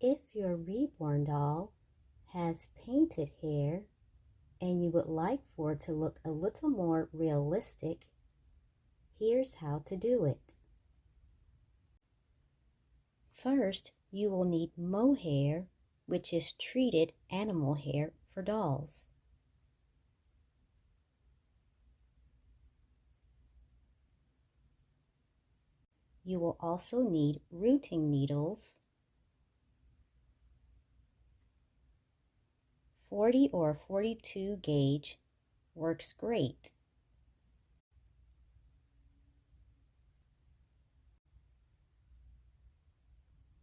If your reborn doll has painted hair and you would like for it to look a little more realistic, here's how to do it. First, you will need mohair, which is treated animal hair for dolls. You will also need rooting needles, 40 or 42 gauge works great.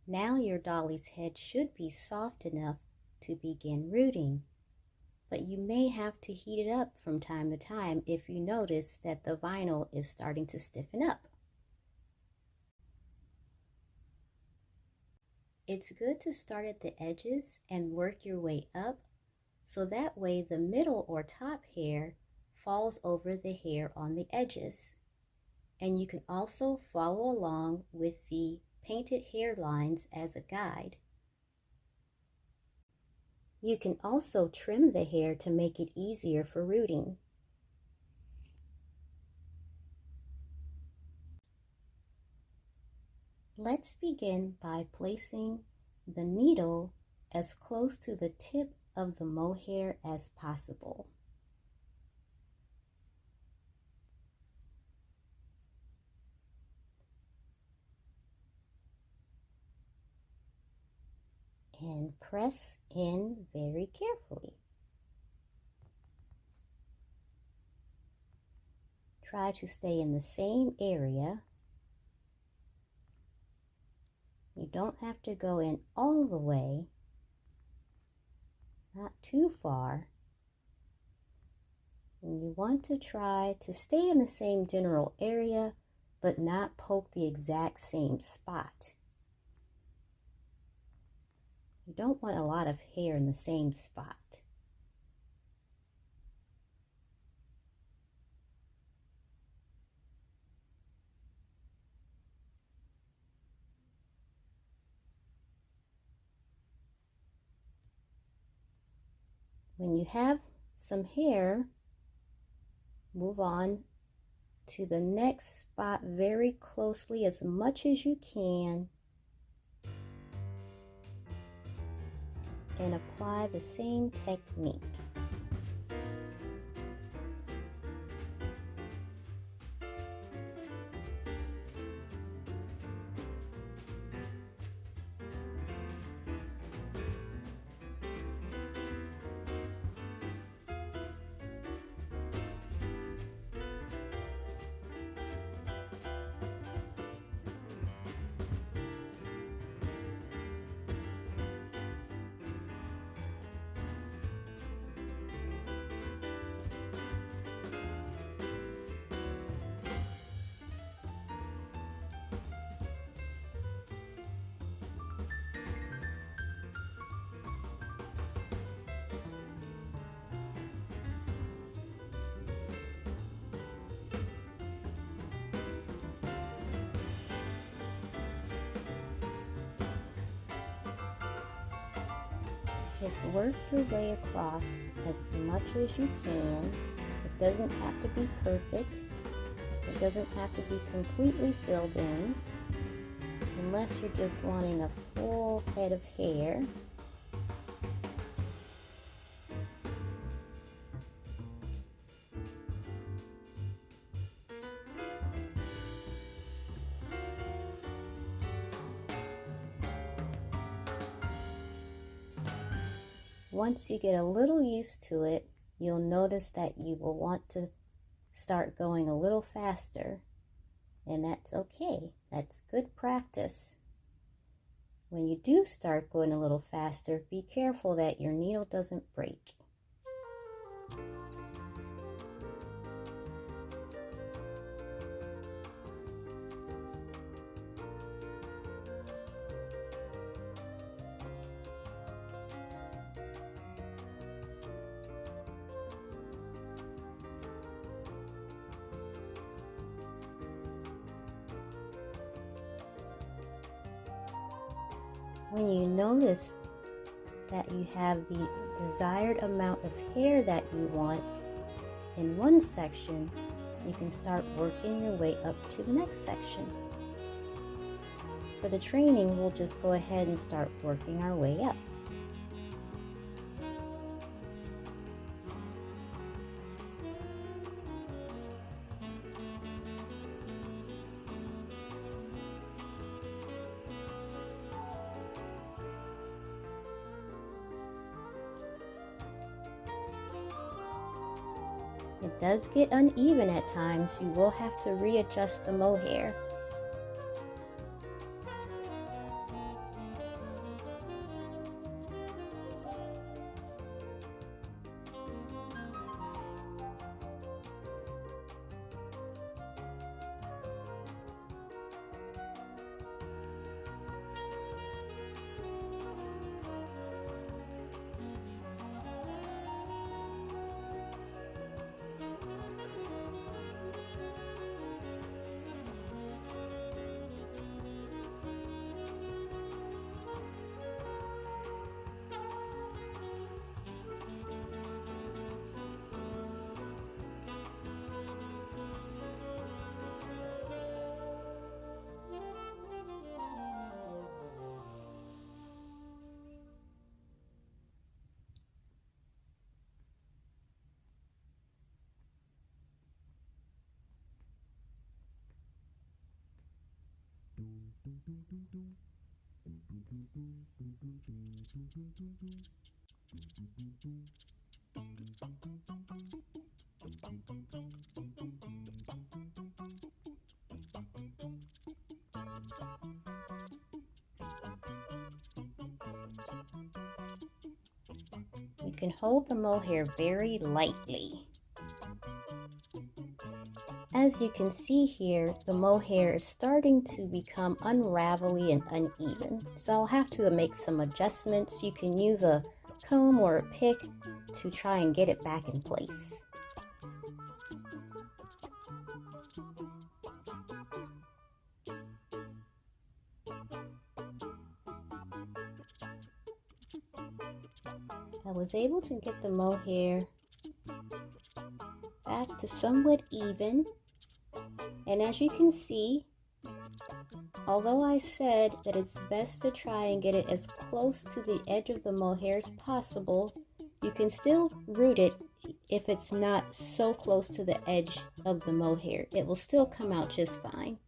Now your dolly's head should be soft enough to begin rooting, but you may have to heat it up from time to time if you notice that the vinyl is starting to stiffen up. It's good to start at the edges and work your way up, so that way the middle or top hair falls over the hair on the edges. And you can also follow along with the painted hair lines as a guide. You can also trim the hair to make it easier for rooting. Let's begin by placing the needle as close to the tip of the mohair as possible. And press in very carefully. Try to stay in the same area. You don't have to go in all the way, not too far. And you want to try to stay in the same general area, but not poke the exact same spot. You don't want a lot of hair in the same spot. When you have some hair, move on to the next spot very closely, as much as you can, and apply the same technique. Just work your way across as much as you can. It doesn't have to be perfect. It doesn't have to be completely filled in, unless you're just wanting a full head of hair. Once you get a little used to it, you'll notice that you will want to start going a little faster, and that's okay. That's good practice. When you do start going a little faster, be careful that your needle doesn't break. When you notice that you have the desired amount of hair that you want in one section, you can start working your way up to the next section. For the training, we'll just go ahead and start working our way up. It does get uneven at times. You will have to readjust the mohair. You can hold the mohair very lightly. As you can see here, the mohair is starting to become unravelly and uneven. So I'll have to make some adjustments. You can use a comb or a pick to try and get it back in place. I was able to get the mohair back to somewhat even, and as you can see, although I said that it's best to try and get it as close to the edge of the mohair as possible, you can still root it if it's not so close to the edge of the mohair. It will still come out just fine.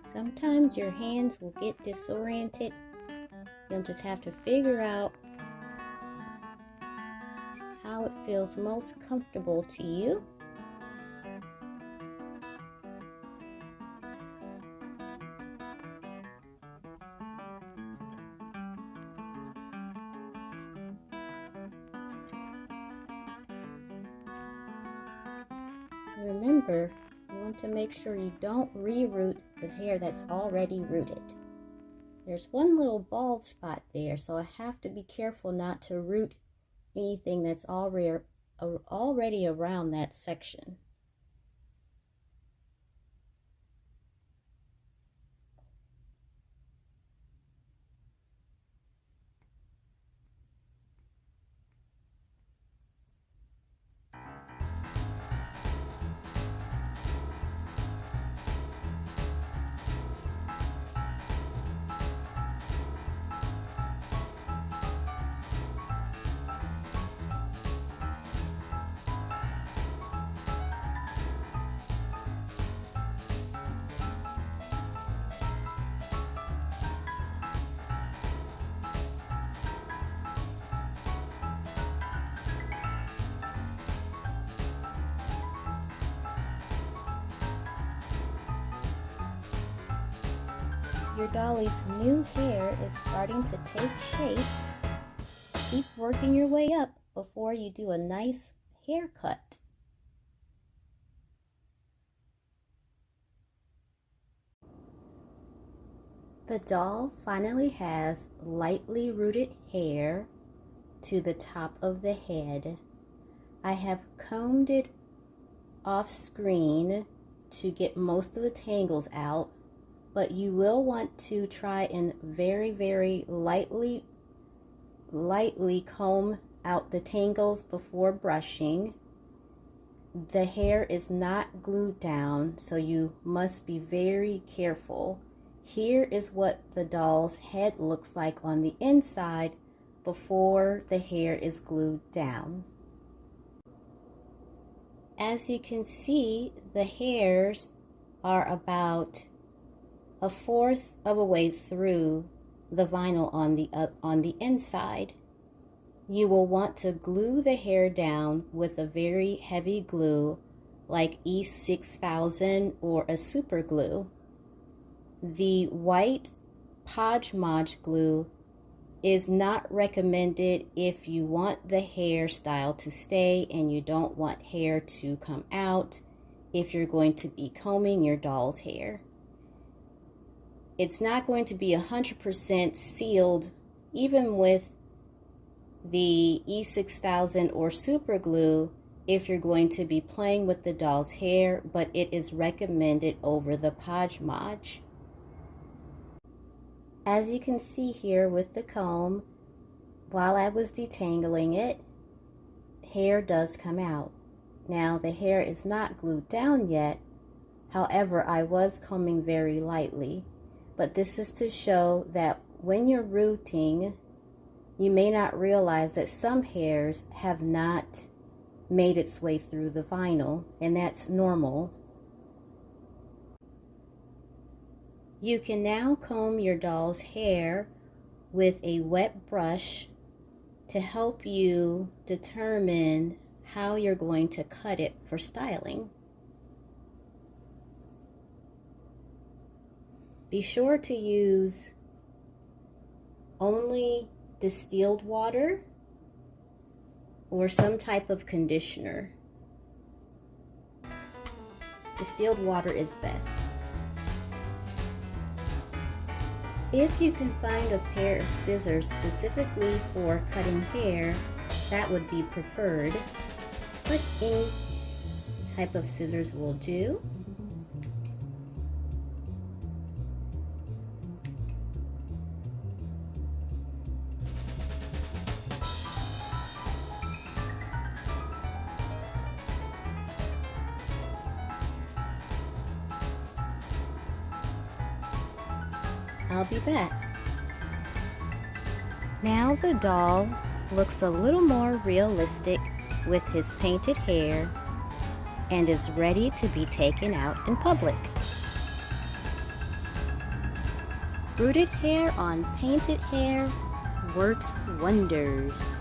Sometimes your hands will get disoriented. You'll just have to figure out how it feels most comfortable to you. Remember, you want to make sure you don't re-root the hair that's already rooted. There's one little bald spot there, so I have to be careful not to root anything that's already around that section. Your dolly's new hair is starting to take shape. Keep working your way up before you do a nice haircut. The doll finally has lightly rooted hair to the top of the head. I have combed it off screen to get most of the tangles out, but you will want to try and very lightly comb out the tangles before brushing. The hair is not glued down, so you must be very careful. Here is what the doll's head looks like on the inside before the hair is glued down. As you can see, the hairs are about a fourth of a way through the vinyl on the inside. You will want to glue the hair down with a very heavy glue like E6000 or a super glue. The white Podge Modge glue is not recommended if you want the hairstyle to stay and you don't want hair to come out if you're going to be combing your doll's hair. It's not going to be 100% sealed even with the E6000 or super glue if you're going to be playing with the doll's hair, but it is recommended over the Podge Modge. As you can see here with the comb, while I was detangling it, hair does come out. Now the hair is not glued down yet, however I was combing very lightly. But this is to show that when you're rooting, you may not realize that some hairs have not made its way through the vinyl, and that's normal. You can now comb your doll's hair with a wet brush to help you determine how you're going to cut it for styling. Be sure to use only distilled water or some type of conditioner. Distilled water is best. If you can find a pair of scissors specifically for cutting hair, that would be preferred, but any type of scissors will do. I'll be back. Now the doll looks a little more realistic with his painted hair and is ready to be taken out in public. Rooted hair on painted hair works wonders.